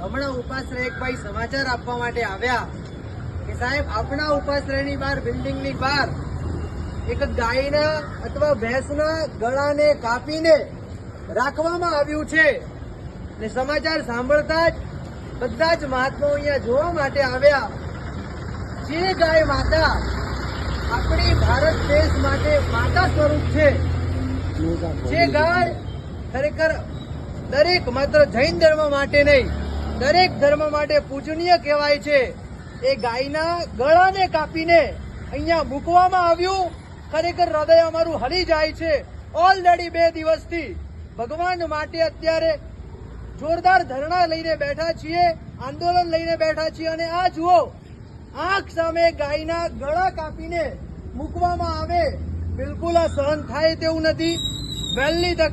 હમણાં ઉપાશ્રય એક ભાઈ સમાચાર આપવા માટે આવ્યા કે સાહેબ આપણા ઉપાશ્રયની બહાર બિલ્ડિંગની બહાર એક ગાયના અથવા ભેંસના ગળાને કાપીને રાખવામાં આવ્યું છે ને સમાચાર સાંભળતા જ બધા જ મહાત્માઓ અહીંયા જોવા માટે આવ્યા। જે ગાય માતા આપણી ભારત દેશ માટે માતા સ્વરૂપ છે, જે ગાય ખરેખર દરેક માત્ર જૈન ધર્મ માટે નહીં દરેક ધર્મ માટે પૂજનીય કહેવાય છે, એ ગાયના ગળાને કાપીને અહીંયા મૂકવામાં આવ્યું। ખરેખર હૃદય અમારું હલી જાય છે। ઓલરેડી 2 દિવસથી ભગવાન માટે અત્યારે જોરદાર ધરણા લઈને બેઠા છીએ, આંદોલન લઈને બેઠા છીએ અને આ જુઓ આંખ સામે ગાયના ગળા કાપીને મૂકવામાં આવે, બિલકુલ આ સહન થાય તેવું નથી। વહેલી તકે